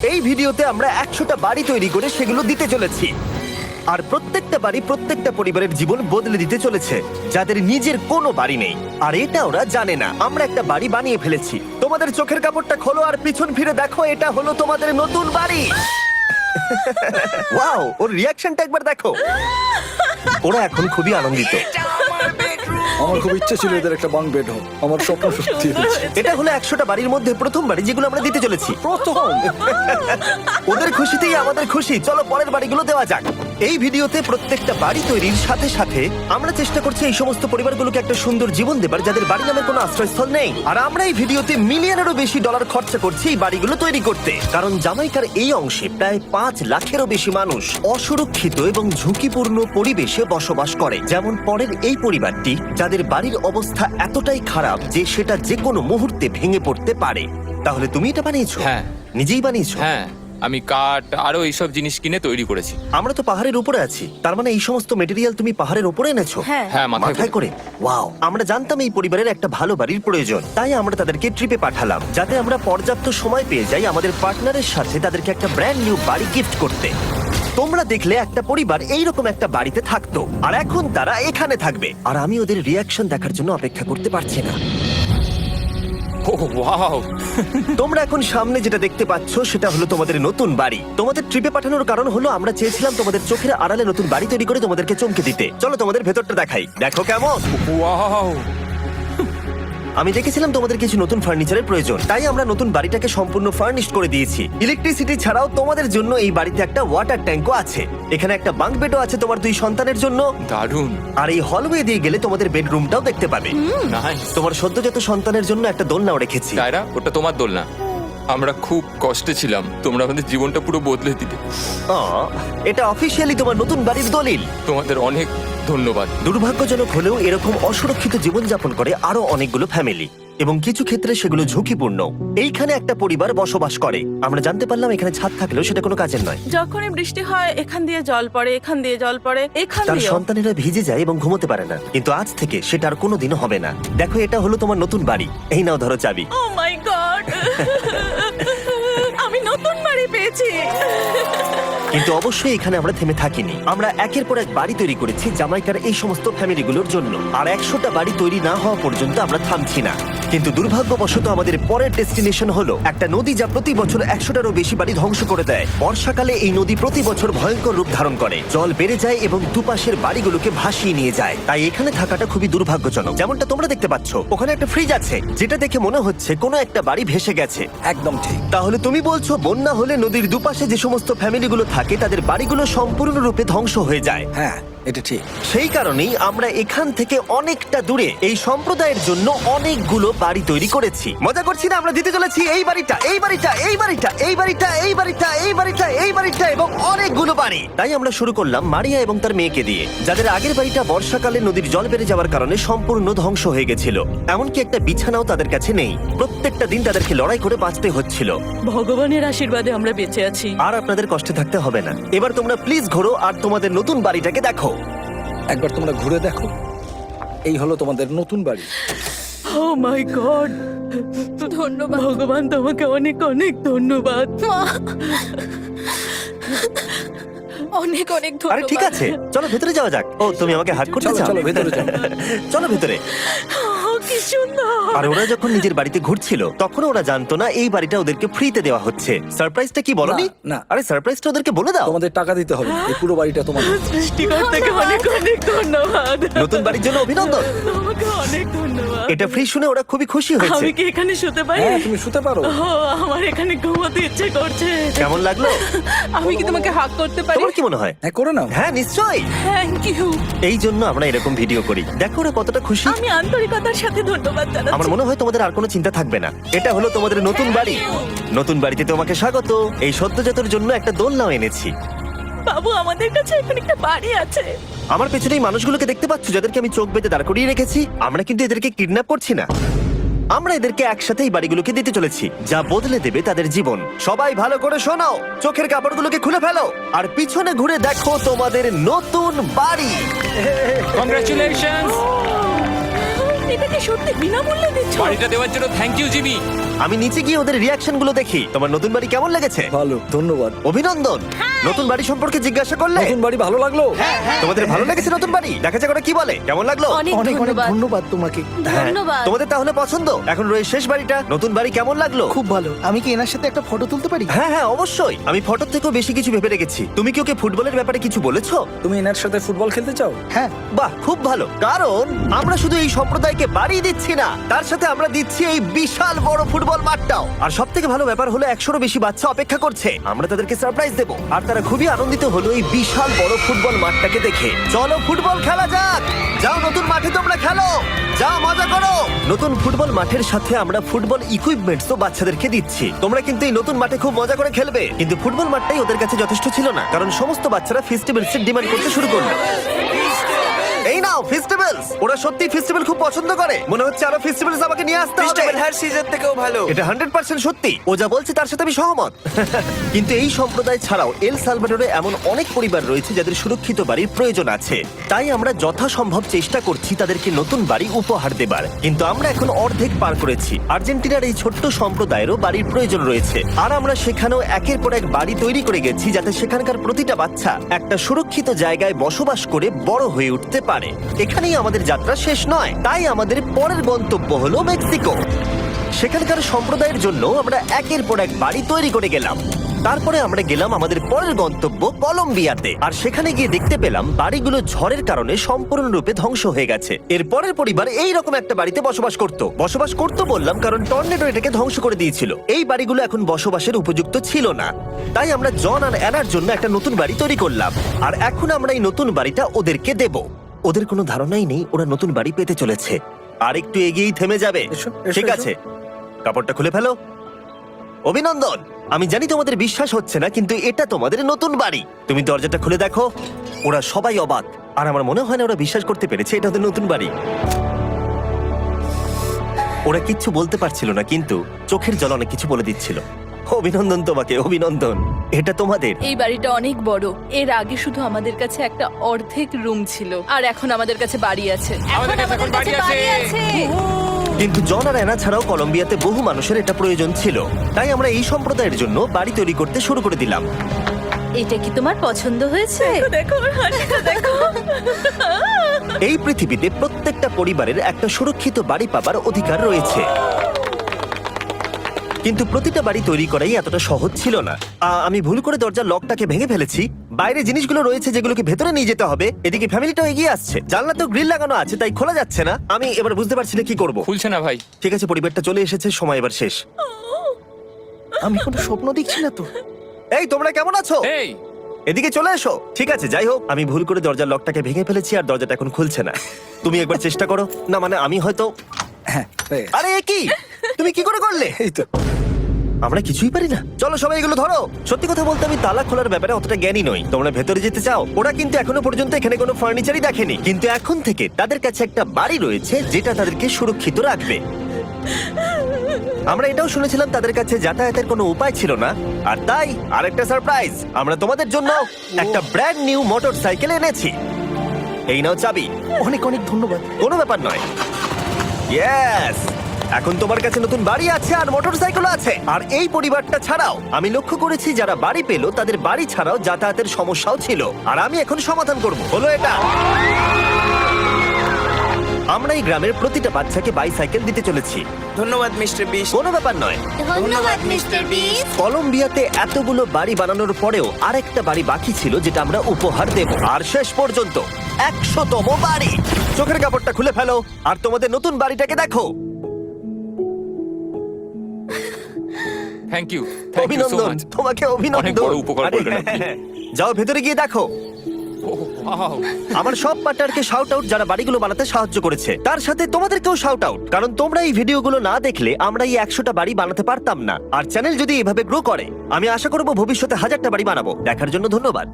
এই ভিডিওতে আমরা 100টা বাড়ি তৈরি করে সেগুলো দিতে চলেছি। আর প্রত্যেকটা বাড়ি প্রত্যেকটা পরিবারের জীবন বদলে দিতে চলেছে, যাদের নিজের কোনো বাড়ি নেই। আর এটা ওরা জানে না। আমরা একটা বাড়ি বানিয়ে ফেলেছি। তোমাদের চোখের কাপড়টা খোলো আর পিছন ফিরে দেখো, এটা হলো তোমাদের নতুন বাড়ি। ওয়াও, ওর রিয়াকশনটা একবার দেখো। ওরা এখন খুবই আনন্দিত। আমার খুব ইচ্ছে ছিল এদের একটা বাং বেড হোক। আমার স্বপ্ন সত্যি হয়েছে। এটা হলো 100টা বাড়ির মধ্যে প্রথম বাড়ি যেগুলো আমরা দিতে চলেছি। প্রথম ওদের খুশিতেই আমাদের খুশি। চলো পরের বাড়িগুলো দেওয়া যাক। এই ভিডিওতে প্রত্যেকটা বাড়ি তৈরির সাথে সাথে আমরা চেষ্টা করছি এই সমস্ত পরিবারগুলোকে একটা সুন্দর জীবন দেবার, যাদের বাড়ি নামে কোনো আশ্রয়স্থল নেই। আর আমরা এই ভিডিওতে মিলিয়নেরও বেশি ডলার খরচা করছি এই বাড়িগুলো তৈরি করতে, কারণ জামাইকার এই অংশে প্রায় 5 লাখেরও বেশি মানুষ অসুরক্ষিত এবং ঝুঁকিপূর্ণ পরিবেশে বসবাস করে। যেমন পরের এই পরিবারটি, যাদের বাড়ির অবস্থা এতটাই খারাপ যে সেটা যে কোনো মুহূর্তে ভেঙে পড়তে পারে। তাহলে তুমি এটা বানিয়েছো? হ্যাঁ। নিজেই বানিয়েছো? হ্যাঁ, আমি কাঠ আরো এইসব জিনিস কিনে তৈরি করেছি। আমরা তো পাহাড়ের উপরে আছি, তার মানে এই সমস্ত মেটেরিয়াল তুমি পাহাড়ের উপরে এনেছো? হ্যাঁ, মাথায় করে। ওয়াও, আমরা জানতাম এই পরিবারের একটা ভালো বাড়ির প্রয়োজন, তাই আমরা তাদেরকে ট্রিপে পাঠালাম, যাতে আমরা পর্যাপ্ত সময় পেয়ে যাই আমাদের পার্টনারের সাথে তাদেরকে একটা ব্র্যান্ড নিউ বাড়ি গিফট করতে। তোমরা দেখলে একটা পরিবার এইরকম একটা বাড়িতে থাকতো, আর এখন তারা এখানে থাকবে। আর আমি ওদের রিয়াকশন দেখার জন্য অপেক্ষা করতে পারছি না। ও ওয়াও, তোমরা এখন সামনে যেটা দেখতে পাচ্ছ সেটা হলো তোমাদের নতুন বাড়ি। তোমাদের ট্রিপে পাঠানোর কারণ হলো আমরা চেয়েছিলাম তোমাদের চোখের আড়ালে নতুন বাড়ি তৈরি করে তোমাদেরকে চমকে দিতে। চলো তোমাদের ভেতরটা দেখাই, দেখো কেমন। ওয়াও। আমি দেখেছিলাম তোমাদের কিছু নতুন ফার্নিচারের প্রয়োজন, তাই আমরা নতুন বাড়িটাকে সম্পূর্ণ ফার্নিশ করে দিয়েছি। ইলেকট্রিসিটি ছাড়াও তোমাদের জন্য এই বাড়িতে একটা ওয়াটার ট্যাঙ্কও আছে। এখানে একটা বাঙ্ক বেডও আছে তোমার 2 সন্তানের জন্য। দারুণ। আর এই হলওয়ে দিয়ে গেলে তোমাদের বেডরুমটাও দেখতে পাবে। নাইস। তোমার সদ্যজাত সন্তানের জন্য একটা দোলনাও রেখেছি। টায়রা, ওটা তোমার দোলনা। আমরা খুব কষ্টে ছিলাম, তোমরা আমাদের জীবনটা পুরো বদলে দিলে। এটা অফিসিয়ালি তোমার নতুন বাড়ির দলিল। তোমাদের অনেক ধন্যবাদ। দুর্ভাগ্যজনক হলেও এরকম অসুরক্ষিত জীবনযাপন করে আরো অনেকগুলো ফ্যামিলি, এবং কিছু ক্ষেত্রে সেগুলো ঝুঁকিপূর্ণ। এইখানে একটা পরিবার বসবাস করে। আমরা জানতে পারলাম এখানে ছাদ থাকলেও সেটা কোনো কাজের নয়। যখনই বৃষ্টি হয় এখান দিয়ে জল পড়ে, এখান দিয়ে জল পড়ে, এখান তার দিয়ে। সন্তানেরা ভিজে যায় এবং ঘুমোতে পারে না, কিন্তু আজ থেকে সেটা আর কোনোদিনও হবে না। দেখো, এটা হলো তোমার নতুন বাড়ি। এই নাও, ধরো চাবি। ও মাই গড, আমি নতুন বাড়ি পেয়েছি। কিন্তু অবশ্যই এখানে আমরা থেমে থাকিনি। আমরা একের পর এক বাড়ি তৈরি করেছি জামাইকার এই সমস্ত ফ্যামিলিগুলোর জন্য। আর 100টা বাড়ি তৈরি না হওয়া পর্যন্ত আমরা থামছি না। কিন্তু দুর্ভাগ্যবশত আমাদের পরের ডেস্টিনেশন হলো একটা নদী, যা প্রতি বছর 100টারও বেশি বাড়ি ধ্বংস করে দেয়। বর্ষাকালে এই নদী প্রতি বছর ভয়ঙ্কর রূপ ধারণ করে, জল বেড়ে যায় এবং দুপাশের বাড়িগুলোকে ভাসিয়ে নিয়ে যায়। তাই এখানে থাকাটা খুবই দুর্ভাগ্যজনক। যেমনটা তোমরা দেখতে পাচ্ছ, ওখানে একটা ফ্রিজ আছে, যেটা দেখে মনে হচ্ছে কোনো একটা বাড়ি ভেসে গেছে। একদম ঠিক। তাহলে তুমি বলছো বন্যা হলে নদীর দুপাশে যে সমস্ত ফ্যামিলিগুলো থাকে তাদের বাড়িগুলো সম্পূর্ণরূপে ধ্বংস হয়ে যায়। হ্যাঁ, এটা ঠিক। সেই কারণেই আমরা এখান থেকে অনেকটা দূরে এই সম্প্রদায়ের জন্য অনেকগুলো বাড়ি তৈরি করেছি। মজা করছি না? আমরা দিতে চলেছি এই বাড়িটা, এই বাড়িটা, এই বাড়িটা, এই বাড়িটা, এই বাড়িটা, এই বাড়িটা, এই বাড়িটা এবং অনেকগুলো বাড়ি। তাই আমরা শুরু করলাম মারিয়া এবং তার মেয়েকে দিয়ে, যাদের আগের বাড়িটা বর্ষাকালে নদীর জল বেড়ে যাওয়ার কারণে সম্পূর্ণ ধ্বংস হয়ে গেছিল। এমনকি একটা বিছানাও তাদের কাছে নেই। প্রত্যেকটা দিন তাদেরকে লড়াই করে বাঁচতে হচ্ছিল। ভগবানের আশীর্বাদে আমরা বেঁচে আছি। আর আপনাদের কষ্টে থাকতে হবে না। এবার তোমরা প্লিজ ঘোরো আর তোমাদের নতুন বাড়িটাকে দেখো। একবার তোমরা ঘুরে দেখো, এই হলো তোমাদের নতুন বাড়ি। ও মাই গড, ধন্যবাদ ভগবান, তোমাকে অনেক অনেক ধন্যবাদ। অনেক অনেক আরে ধন্যবাদ। ঠিক আছে, চলো ভেতরে যাওয়া যাক। ও, তুমি আমাকে হাত করতে চলো চাও? চলো ভেতরে যাও। চলো ভেতরে। ও, কি সুন্দর। আর ওরা যখন নিজের বাড়িতে ঘুরছিল তখন ওরা জানতো না এই বাড়িটা ওদেরকে ফ্রিতে দেওয়া হচ্ছে। সারপ্রাইজটা কি বলনি? না, না। আরে সারপ্রাইজটা ওদেরকে বলে দাও। তোমাদের টাকা দিতে হবে, এই পুরো বাড়িটা তোমাদের। সৃষ্টিকর্তাকে অনেক অনেক ধন্যবাদ। নতুন বাড়ির জন্য অভিনন্দন। তোমাকে অনেক ধন্যবাদ। এটা ফ্রি শুনে ওরা খুবই খুশি হয়েছে। আমি কি এখানে শুতে পারি? হ্যাঁ, তুমি শুতে পারো। ও, আমার এখানে ঘুমাতে ইচ্ছে করছে। কেমন লাগলো? আমি কি তোমাকে হাগ করতে পারি? তোমার কি মনে হয়? হ্যাঁ, করে নাও। হ্যাঁ, নিশ্চয়ই। Thank you. এই জন্য আমরা এরকম ভিডিও করি। দেখো ওরা কতটা খুশি। আমি আন্তরিকতার সাথে ধন্যবাদ জানাচ্ছি। আমার মনে হয় তোমাদের আর কোনো চিন্তা থাকবে না। এটা হলো তোমাদের নতুন বাড়ি। নতুন বাড়িতে তোমাকে স্বাগত। এই সদ্যজাতর জন্য একটা দোলনাও এনেছি। বাবু, আমাদের কাছে এখানে একটা বাড়ি আছে। আমার পেছনে এই মানুষগুলোকে দেখতে পাচ্ছ, যাদেরকে আমি চোখ বেঁধে দাঁড় করিয়ে রেখেছি? আমরা কিন্তু এদেরকে কিডন্যাপ করছি না। আমরা এদেরকে একসাথে এই বাড়িগুলোকে দিতে চলেছি, যা বদলে দেবে তাদের জীবন। সবাই ভালো করে শোনাও, চোখের কাপড়গুলোকে খুলে ফেলো আর পিছনে ঘুরে দেখো তোমাদের নতুন বাড়ি। কংগ্রাচুলেশনস। এটা কি সত্যি বিনামূল্যে দিচ্ছ? বাড়িটা দেওয়ার জন্য থ্যাংক ইউ জিমি। আমি নিচে গিয়ে ওদের রিয়াকশন গুলো দেখি। তোমার নতুন বাড়ি কেমন লেগেছে? ভালো, ধন্যবাদ। অভিনন্দন। নতুন বাড়ি সম্পর্কে জিজ্ঞাসা করলে? নতুন বাড়ি ভালো লাগলো? তোমাদের ভালো লেগেছে নতুন বাড়ি? দেখা যাক ওরা কি বলে। কেমন লাগলো? অনেক অনেক অনেক ধন্যবাদ। ধন্যবাদ তোমাকে। হ্যাঁ, ধন্যবাদ। তোমাদের তাহলে পছন্দ। এখন রয়েছে শেষ বাড়িটা। নতুন বাড়ি কেমন লাগলো? খুব ভালো। আমি কি এনার সাথে একটা ফটো তুলতে পারি? হ্যাঁ হ্যাঁ অবশ্যই। আমি ফটোর থেকেও বেশি কিছু ভেবে রেখেছি। তুমি কি ওকে ফুটবলের ব্যাপারে কিছু বলেছো? তুমি এনার সাথে ফুটবল খেলতে চাও? হ্যাঁ। বাহ, খুব ভালো। কারণ আমরা শুধু এই সম্প্রদায়কে বাড়ি দিচ্ছি না, তার সাথে আমরা দিচ্ছি এই বিশাল বড় ফুটবল মাঠটাও। আর সব থেকে ভালো ব্যাপার হলো 100-রও বেশি বাচ্চা অপেক্ষা করছে। আমরা তাদেরকে সারপ্রাইজ দেবো, আর তারা খুবই আনন্দিত হলো এই বিশাল বড় ফুটবল মাঠটাকে দেখে। চলো ফুটবল খেলা যাক। যাও নতুন মাঠে তোমরা খেলো, যাও মজা করো। নতুন ফুটবল মাঠের সাথে আমরা ফুটবল ইকুইপমেন্টসও বাচ্চাদেরকে দিচ্ছি। তোমরা কিন্তু এই নতুন মাঠে খুব মজা করে খেলবে। কিন্তু ফুটবল মাঠটাই ওদের কাছে যথেষ্ট ছিল না, কারণ সমস্ত বাচ্চারা ফেস্টিভ্যালসের ডিমান্ড করতে শুরু করলো। এই নাও ফেস্টিভ্যালস। ওরা সত্যি ফেস্টিভ্যাল খুব পছন্দ করে। মনে হচ্ছে আরো ফেস্টিভ্যালস আমাকে নিয়ে আসতে হবে। হ্যার সিজন থেকেও ভালো। এটা 100% সত্যি। ও যা বলছে তার সাথে আমি সহমত। কিন্তু এই সম্প্রদায় ছাড়াও এল সালভাডোরে এমন অনেক পরিবার রয়েছে যাদের সুরক্ষিত বাড়ির প্রয়োজন আছে। তাই আমরা যথাসম্ভব চেষ্টা করছি তাদেরকে নতুন বাড়ি উপহার দেবার। কিন্তু আমরা এখন অর্ধেক পার করেছি। আর্জেন্টিনার এই ছোট্ট সম্প্রদায়েরও বাড়ির প্রয়োজন রয়েছে, আর আমরা সেখানেও একের পর এক বাড়ি তৈরি করে গেছি যাতে সেখানকার প্রতিটা বাচ্চা একটা সুরক্ষিত জায়গায় বসবাস করে বড় হয়ে উঠতে পারে। এখানেই আমাদের যাত্রা শেষ নয়, তাই আমাদের পরের গন্তব্য হলো মেক্সিকো। সেখানকার সম্প্রদায়ের জন্য আমরা একের পর এক বাড়ি তৈরি করে গেলাম। তারপরে আমরা গেলাম আমাদের পরের গন্তব্য কলম্বিয়াতে, আর সেখানে গিয়ে দেখতে পেলাম বাড়িগুলো ঝড়ের কারণে সম্পূর্ণরূপে ধ্বংস হয়ে গেছে। এর পরের পরিবার এইরকম একটা বাড়িতে বসবাস করতো বললাম কারণ টর্নেডো এটাকে ধ্বংস করে দিয়েছিল। এই বাড়িগুলো এখন বসবাসের উপযুক্ত ছিল না, তাই আমরা জন আর অ্যানার জন্য একটা নতুন বাড়ি তৈরি করলাম। আর এখন আমরা এই নতুন বাড়িটা ওদেরকে দেব। ওদের কোনো ধারণাই নেই ওরা নতুন বাড়ি পেতে চলেছে। আর একটু এগিয়েই থেমে যাবে। এসো, এসো, ঠিক এসো। আছে, কাপড়টা খুলে ফেলো। অভিনন্দন। আমি জানি তোমাদের বিশ্বাস হচ্ছে না, কিন্তু এটা তোমাদের নতুন বাড়ি। তুমি দরজাটা খুলে দেখো। ওরা সবাই অবাক, আর আমার মনে হয় না ওরা বিশ্বাস করতে পেরেছে এটা ওদের নতুন বাড়ি। ওরা কিচ্ছু বলতে পারছিল না, কিন্তু চোখের জল অনেক কিছু বলে দিচ্ছিল। অভিনন্দন তোমাকে, অভিনন্দন। এটা তোমাদের। এই বাড়িটা অনেক বড়। এর আগে শুধু আমাদের কাছে একটা অর্ধেক রুম ছিল, আর এখন আমাদের কাছে বাড়ি আছে। আমাদের কাছে এখন বাড়ি আছে। কিন্তু জন আর অ্যানা ছাড়াও কলম্বিয়াতে বহু মানুষের এটা প্রয়োজন ছিল, তাই আমরা এই সম্প্রদায়ের জন্য বাড়ি তৈরি করতে শুরু করে দিলাম। এটা কি তোমার পছন্দ হয়েছে? দেখো ওর হাসিটা দেখো। এই পৃথিবীতে প্রত্যেকটা পরিবারের একটা সুরক্ষিত বাড়ি পাবার অধিকার রয়েছে, কিন্তু প্রতিটা বাড়ি তৈরি করাই এতটা সহজ ছিল না। আমি ভুল করে দরজার লকটাকে ভেঙে ফেলেছি। বাইরে জিনিসগুলো রয়েছে যেগুলোকে ভেতরে নিয়ে যেতে হবে। এদিকে ফ্যামিলিটাও এগিয়ে আসছে। জানলা তো গ্রিল লাগানো আছে, তাই খোলা যাচ্ছে না। আমি এবার বুঝতে পারছি না কি করব। খুলছে না ভাই। ঠিক আছে, পরিবারটা চলে এসেছে, সময় এবার শেষ। আমি কোনো স্বপ্ন দেখছি না তো। এই তোমরা কেমন আছো? এই এদিকে চলে এসো। ঠিক আছে, যাই হোক, আমি ভুল করে দরজার লকটাকে ভেঙে ফেলেছি আর দরজাটা এখন খুলছে না। তুমি একবার চেষ্টা করো না। মানে আমি হয়তো। হ্যাঁ, হয়ে গেছে। আরে এ কি, তুমি কি করে করলে? এই তো। আমরা কিছুই পারি না। চলো সবাই এগুলো ধরো। সত্যি কথা বলতে আমি তালা খোলার ব্যাপারে অতটা জ্ঞানী নই। তোমরা ভেতরে যেতে চাও? ওরা কিন্তু এখনো পর্যন্ত এখানে কোনো ফার্নিচারই দেখেনি, কিন্তু এখন থেকে তাদের কাছে একটা বাড়ি রয়েছে যেটা তাদেরকে সুরক্ষিত রাখবে। আমরা এটাও শুনেছিলাম তাদের কাছে যাতায়াতের কোনো উপায় ছিল না, আর তাই আরেকটা সারপ্রাইজ, আমরা তোমাদের জন্য একটা ব্র্যান্ড নিউ মোটরসাইকেল এনেছি। এই নাও চাবি। অনেক অনেক ধন্যবাদ। কোনো ব্যাপার নয়। ইয়েস, এখন তোমার কাছে নতুন বাড়ি আছে আর মোটরসাইকেলও আছে। আর এই পরিবারটা ছাড়াও আমি লক্ষ্য করেছি যারা বাড়ি পেল তাদের বাড়ি ছাড়াও যাতায়াতের সমস্যাও ছিল, আর আমি এখন সমাধান করব। হলো এটা। আমরা এই গ্রামের প্রতিটা বাচ্চাকে বাইসাইকেল দিতে চলেছি। ধন্যবাদ মিস্টার বিশ। কোনো ব্যাপার নয়। ধন্যবাদ মিস্টার বিস। কলম্বিয়াতে এতগুলো বাড়ি বানানোর পরেও আরেকটা বাড়ি বাকি ছিল যেটা আমরা উপহার দেব। আর শেষ পর্যন্ত 100তম বাড়ি। চোখের কাপড়টা খুলে ফেলো আর তোমাদের নতুন বাড়িটাকে দেখো। থ্যাংক ইউ সো অভিনন্দন, মাচ। তোমাকে অভিনন্দন। অনেক বড় উপকার আরে, করলেন আপনি। যাও ভেতরে গিয়ে দেখো। আমার সব পার্টনারকে শাউট আউট যারা বাড়িগুলো বানাতে সাহায্য করেছে। তার সাথে তোমাদেরকেও শাউট আউট, কারণ তোমরা এই ভিডিওগুলো না দেখলে আমরা এই 100টা বাড়ি বানাতে পারতাম না। আর চ্যানেল যদি এভাবে গ্রো করে, আমি আশা করব ভবিষ্যতে 1000টা বাড়ি বানাবো। দেখার জন্য ধন্যবাদ।